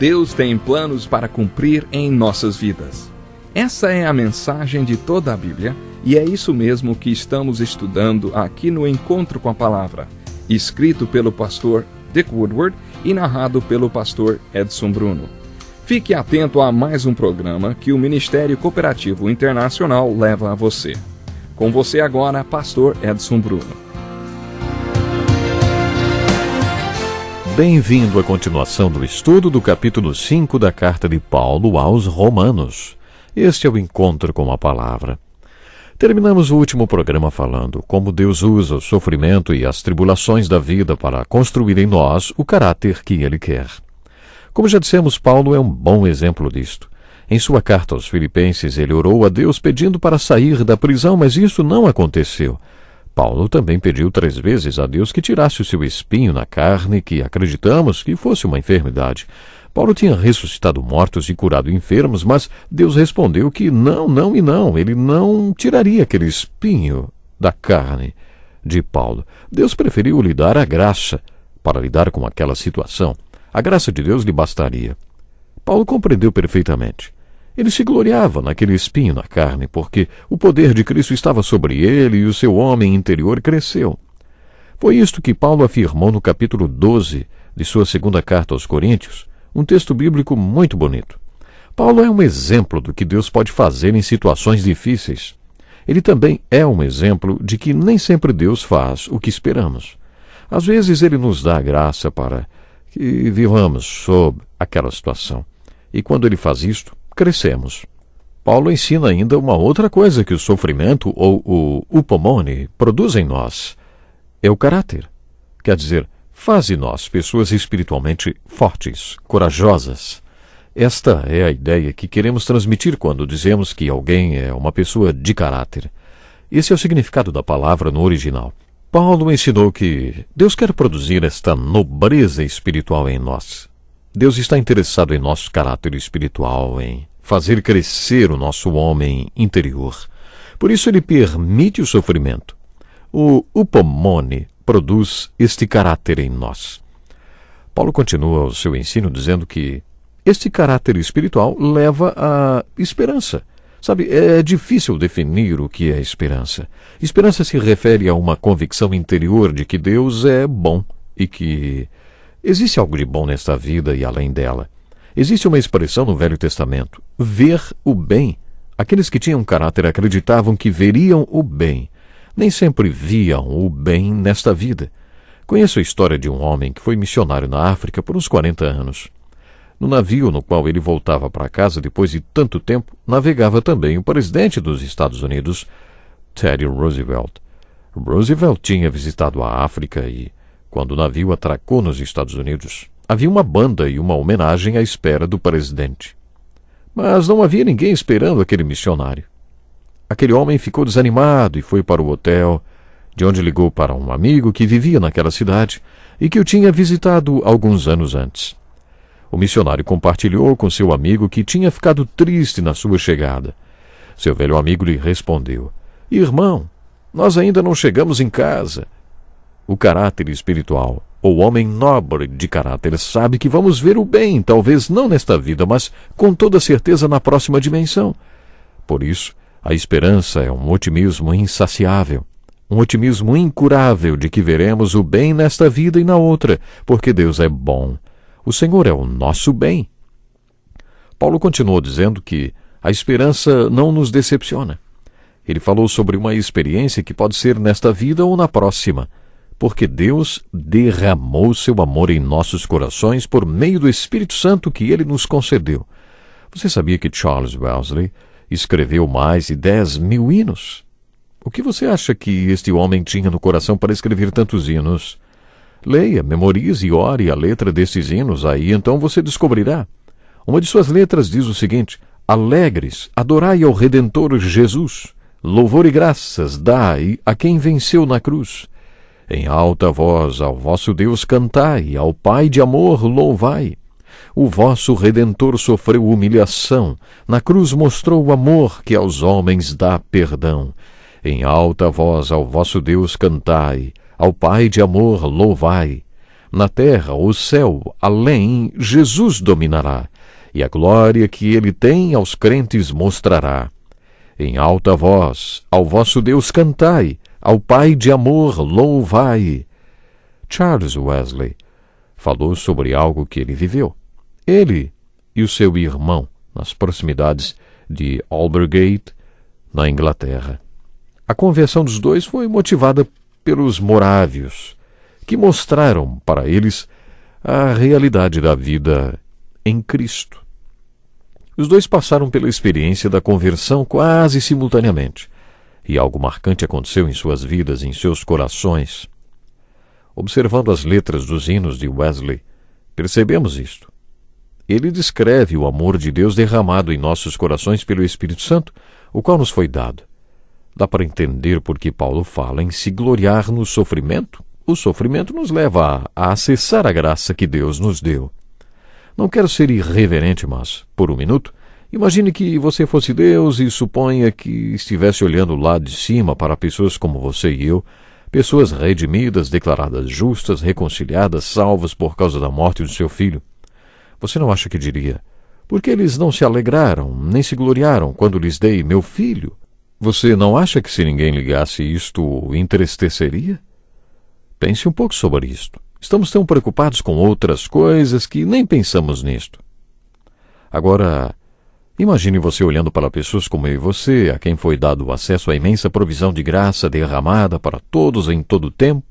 Deus tem planos para cumprir em nossas vidas. Essa é a mensagem de toda a Bíblia e é isso mesmo que estamos estudando aqui no Encontro com a Palavra, escrito pelo pastor Dick Woodward e narrado pelo pastor Edson Bruno. Fique atento a mais um programa que o Ministério Cooperativo Internacional leva a você. Com você agora, pastor Edson Bruno. Bem-vindo à continuação do estudo do capítulo 5 da carta de Paulo aos Romanos. Este é o Encontro com a Palavra. Terminamos o último programa falando como Deus usa o sofrimento e as tribulações da vida para construir em nós o caráter que Ele quer. Como já dissemos, Paulo é um bom exemplo disto. Em sua carta aos Filipenses, ele orou a Deus pedindo para sair da prisão, mas isso não aconteceu. Paulo também pediu 3 vezes a Deus que tirasse o seu espinho na carne, que acreditamos que fosse uma enfermidade. Paulo tinha ressuscitado mortos e curado enfermos, mas Deus respondeu que não, ele não tiraria aquele espinho da carne de Paulo. Deus preferiu lhe dar a graça para lidar com aquela situação. A graça de Deus lhe bastaria. Paulo compreendeu perfeitamente. Ele se gloriava naquele espinho na carne, porque o poder de Cristo estava sobre ele e o seu homem interior cresceu. Foi isto que Paulo afirmou no capítulo 12 de sua segunda carta aos Coríntios, um texto bíblico muito bonito. Paulo é um exemplo do que Deus pode fazer em situações difíceis. Ele também é um exemplo de que nem sempre Deus faz o que esperamos. Às vezes ele nos dá a graça para que vivamos sob aquela situação. E quando ele faz isto, crescemos. Paulo ensina ainda uma outra coisa que o sofrimento ou o upomone produz em nós. É o caráter. Quer dizer, faz de nós pessoas espiritualmente fortes, corajosas. Esta é a ideia que queremos transmitir quando dizemos que alguém é uma pessoa de caráter. Esse é o significado da palavra no original. Paulo ensinou que Deus quer produzir esta nobreza espiritual em nós. Deus está interessado em nosso caráter espiritual, em fazer crescer o nosso homem interior. Por isso ele permite o sofrimento. O upomone produz este caráter em nós. Paulo continua o seu ensino dizendo que este caráter espiritual leva à esperança. Sabe, é difícil definir o que é esperança. Esperança se refere a uma convicção interior de que Deus é bom e que existe algo de bom nesta vida e além dela. Existe uma expressão no Velho Testamento, ver o bem. Aqueles que tinham caráter acreditavam que veriam o bem. Nem sempre viam o bem nesta vida. Conheço a história de um homem que foi missionário na África por uns 40 anos. No navio no qual ele voltava para casa depois de tanto tempo, navegava também o presidente dos Estados Unidos, Teddy Roosevelt. Roosevelt tinha visitado a África e, quando o navio atracou nos Estados Unidos, havia uma banda e uma homenagem à espera do presidente. Mas não havia ninguém esperando aquele missionário. Aquele homem ficou desanimado e foi para o hotel, de onde ligou para um amigo que vivia naquela cidade e que o tinha visitado alguns anos antes. O missionário compartilhou com seu amigo que tinha ficado triste na sua chegada. Seu velho amigo lhe respondeu: "Irmão, nós ainda não chegamos em casa." O caráter espiritual, ou homem nobre de caráter, sabe que vamos ver o bem, talvez não nesta vida, mas com toda certeza na próxima dimensão. Por isso, a esperança é um otimismo insaciável, um otimismo incurável de que veremos o bem nesta vida e na outra, porque Deus é bom. O Senhor é o nosso bem. Paulo continuou dizendo que a esperança não nos decepciona. Ele falou sobre uma experiência que pode ser nesta vida ou na próxima, porque Deus derramou seu amor em nossos corações por meio do Espírito Santo que Ele nos concedeu. Você sabia que Charles Wesley escreveu mais de 10.000 hinos? O que você acha que este homem tinha no coração para escrever tantos hinos? Leia, memorize e ore a letra destes hinos, aí então você descobrirá. Uma de suas letras diz o seguinte: "Alegres, adorai ao Redentor Jesus, louvor e graças dai a quem venceu na cruz. Em alta voz ao vosso Deus cantai, ao Pai de amor louvai. O vosso Redentor sofreu humilhação, na cruz mostrou o amor que aos homens dá perdão. Em alta voz ao vosso Deus cantai, ao Pai de amor louvai. Na terra, o céu, além, Jesus dominará, e a glória que ele tem aos crentes mostrará. Em alta voz, ao vosso Deus cantai, ao Pai de amor louvai. Charles Wesley falou sobre algo que ele viveu. Ele e o seu irmão, nas proximidades de Aldersgate, na Inglaterra. A conversão dos dois foi motivada pelos morávios, que mostraram para eles a realidade da vida em Cristo. Os dois passaram pela experiência da conversão quase simultaneamente, e algo marcante aconteceu em suas vidas, em seus corações. Observando as letras dos hinos de Wesley, percebemos isto. Ele descreve o amor de Deus derramado em nossos corações pelo Espírito Santo, o qual nos foi dado. Dá para entender por que Paulo fala em se gloriar no sofrimento. O sofrimento nos leva a acessar a graça que Deus nos deu. Não quero ser irreverente, mas, por um minuto, imagine que você fosse Deus e suponha que estivesse olhando lá de cima para pessoas como você e eu, pessoas redimidas, declaradas justas, reconciliadas, salvas por causa da morte do seu filho. Você não acha que diria, por que eles não se alegraram, nem se gloriaram quando lhes dei meu filho? Você não acha que se ninguém ligasse isto o entristeceria? Pense um pouco sobre isto. Estamos tão preocupados com outras coisas que nem pensamos nisto. Agora, imagine você olhando para pessoas como eu e você, a quem foi dado o acesso à imensa provisão de graça derramada para todos em todo o tempo,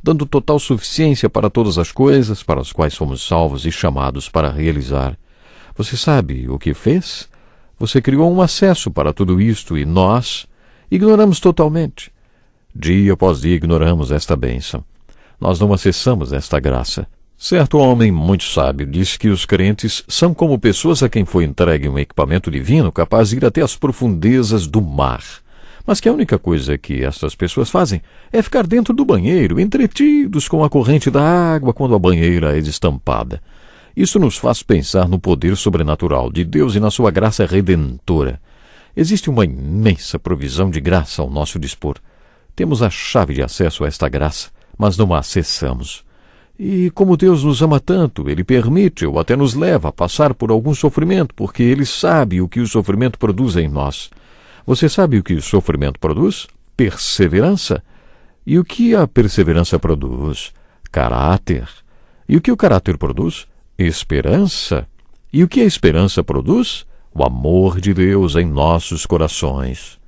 dando total suficiência para todas as coisas para as quais fomos salvos e chamados para realizar. Você sabe o que fez? Você criou um acesso para tudo isto e nós ignoramos totalmente. Dia após dia ignoramos esta bênção. Nós não acessamos esta graça. Certo homem muito sábio disse que os crentes são como pessoas a quem foi entregue um equipamento divino capaz de ir até as profundezas do mar, mas que a única coisa que estas pessoas fazem é ficar dentro do banheiro, entretidos com a corrente da água quando a banheira é destampada. Isso nos faz pensar no poder sobrenatural de Deus e na sua graça redentora. Existe uma imensa provisão de graça ao nosso dispor. Temos a chave de acesso a esta graça, mas não a acessamos. E como Deus nos ama tanto, Ele permite ou até nos leva a passar por algum sofrimento, porque Ele sabe o que o sofrimento produz em nós. Você sabe o que o sofrimento produz? Perseverança. E o que a perseverança produz? Caráter. E o que o caráter produz? Esperança. E o que a esperança produz? O amor de Deus em nossos corações.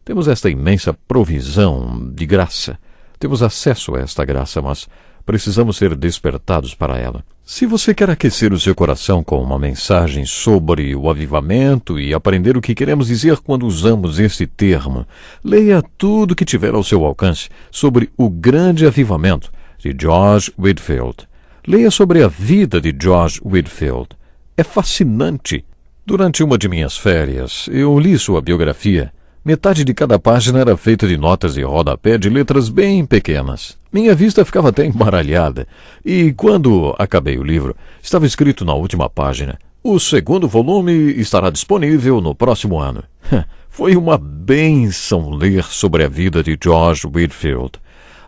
Temos esta imensa provisão de graça. Temos acesso a esta graça, mas precisamos ser despertados para ela. Se você quer aquecer o seu coração com uma mensagem sobre o avivamento e aprender o que queremos dizer quando usamos este termo, leia tudo que tiver ao seu alcance sobre o grande avivamento de George Whitefield. Leia sobre a vida de George Whitefield. É fascinante. Durante uma de minhas férias, eu li sua biografia. Metade de cada página era feita de notas de rodapé de letras bem pequenas. Minha vista ficava até embaralhada. E quando acabei o livro, estava escrito na última página: o segundo volume estará disponível no próximo ano. Foi uma bênção ler sobre a vida de George Whitefield.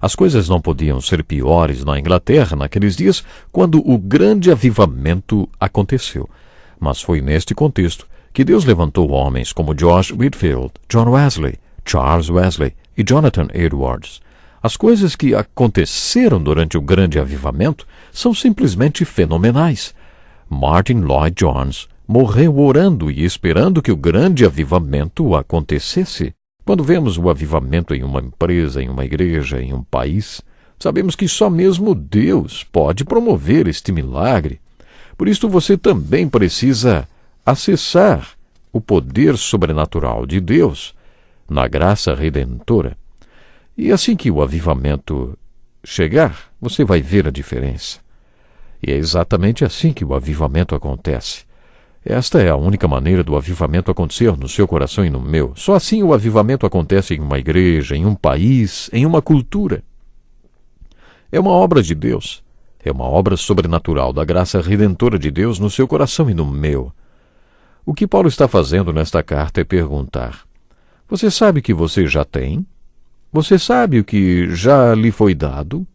As coisas não podiam ser piores na Inglaterra naqueles dias quando o grande avivamento aconteceu. Mas foi neste contexto que Deus levantou homens como George Whitefield, John Wesley, Charles Wesley e Jonathan Edwards. As coisas que aconteceram durante o grande avivamento são simplesmente fenomenais. Martin Lloyd Jones morreu orando e esperando que o grande avivamento acontecesse. Quando vemos o avivamento em uma empresa, em uma igreja, em um país, sabemos que só mesmo Deus pode promover este milagre. Por isso você também precisa acessar o poder sobrenatural de Deus na graça redentora. E assim que o avivamento chegar, você vai ver a diferença. E é exatamente assim que o avivamento acontece. Esta é a única maneira do avivamento acontecer no seu coração e no meu. Só assim o avivamento acontece em uma igreja, em um país, em uma cultura. É uma obra de Deus. É uma obra sobrenatural da graça redentora de Deus no seu coração e no meu. O que Paulo está fazendo nesta carta é perguntar: você sabe o que você já tem? Você sabe o que já lhe foi dado?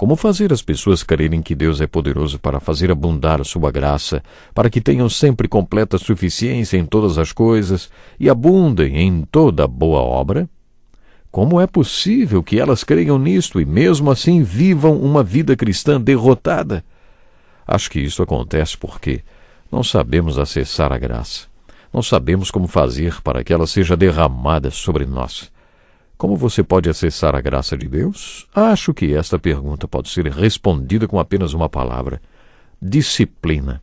Como fazer as pessoas crerem que Deus é poderoso para fazer abundar a sua graça, para que tenham sempre completa suficiência em todas as coisas e abundem em toda boa obra? Como é possível que elas creiam nisto e mesmo assim vivam uma vida cristã derrotada? Acho que isso acontece porque não sabemos acessar a graça. Não sabemos como fazer para que ela seja derramada sobre nós. Como você pode acessar a graça de Deus? Acho que esta pergunta pode ser respondida com apenas uma palavra: disciplina.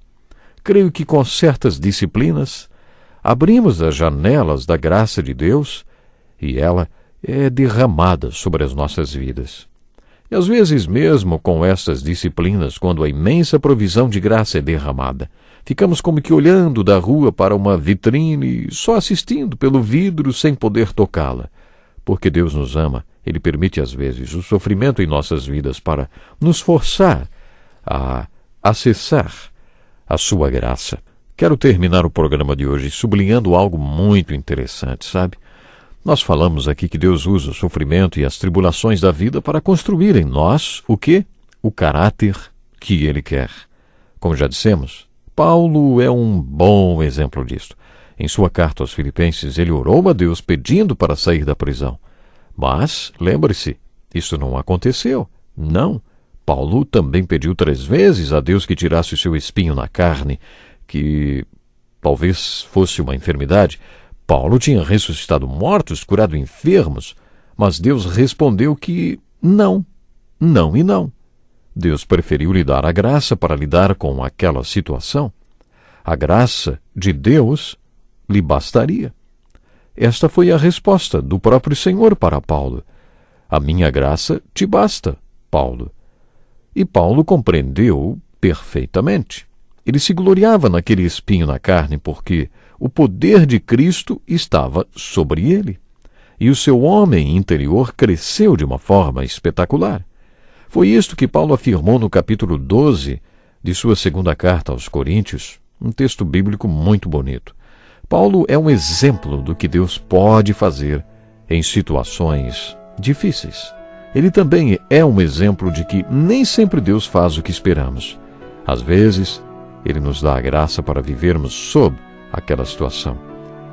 Creio que com certas disciplinas abrimos as janelas da graça de Deus e ela é derramada sobre as nossas vidas. E às vezes mesmo com estas disciplinas, quando a imensa provisão de graça é derramada, ficamos como que olhando da rua para uma vitrine, só assistindo pelo vidro sem poder tocá-la. Porque Deus nos ama, Ele permite às vezes o sofrimento em nossas vidas para nos forçar a acessar a sua graça. Quero terminar o programa de hoje sublinhando algo muito interessante, sabe? Nós falamos aqui que Deus usa o sofrimento e as tribulações da vida para construir em nós o quê? O caráter que Ele quer. Como já dissemos, Paulo é um bom exemplo disto. Em sua carta aos Filipenses, ele orou a Deus pedindo para sair da prisão. Mas, lembre-se, isso não aconteceu. Não. Paulo também pediu 3 vezes a Deus que tirasse o seu espinho na carne, que talvez fosse uma enfermidade. Paulo tinha ressuscitado mortos, curado enfermos, mas Deus respondeu que não, não e não. Deus preferiu lhe dar a graça para lidar com aquela situação. A graça de Deus lhe bastaria. Esta foi a resposta do próprio Senhor para Paulo. A minha graça te basta, Paulo. E Paulo compreendeu perfeitamente. Ele se gloriava naquele espinho na carne porque o poder de Cristo estava sobre ele. E o seu homem interior cresceu de uma forma espetacular. Foi isto que Paulo afirmou no capítulo 12 de sua segunda carta aos Coríntios, um texto bíblico muito bonito. Paulo é um exemplo do que Deus pode fazer em situações difíceis. Ele também é um exemplo de que nem sempre Deus faz o que esperamos. Às vezes, Ele nos dá a graça para vivermos sob aquela situação.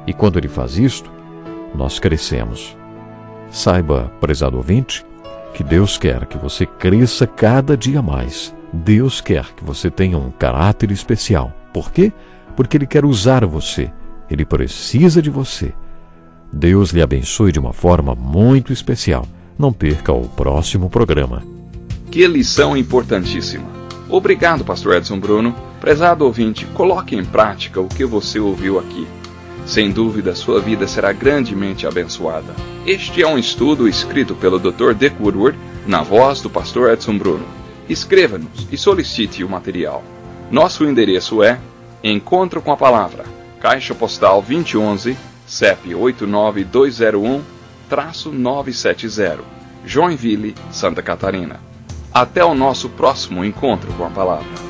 E quando Ele faz isto, nós crescemos. Saiba, prezado ouvinte, que Deus quer que você cresça cada dia mais. Deus quer que você tenha um caráter especial. Por quê? Porque Ele quer usar você. Ele precisa de você. Deus lhe abençoe de uma forma muito especial. Não perca o próximo programa. Que lição importantíssima. Obrigado, pastor Edson Bruno. Prezado ouvinte, coloque em prática o que você ouviu aqui. Sem dúvida, sua vida será grandemente abençoada. Este é um estudo escrito pelo Dr. Dick Woodward, na voz do pastor Edson Bruno. Escreva-nos e solicite o material. Nosso endereço é Encontro com a Palavra, Caixa Postal 2011, CEP 89201-970, Joinville, Santa Catarina. Até o nosso próximo Encontro com a Palavra.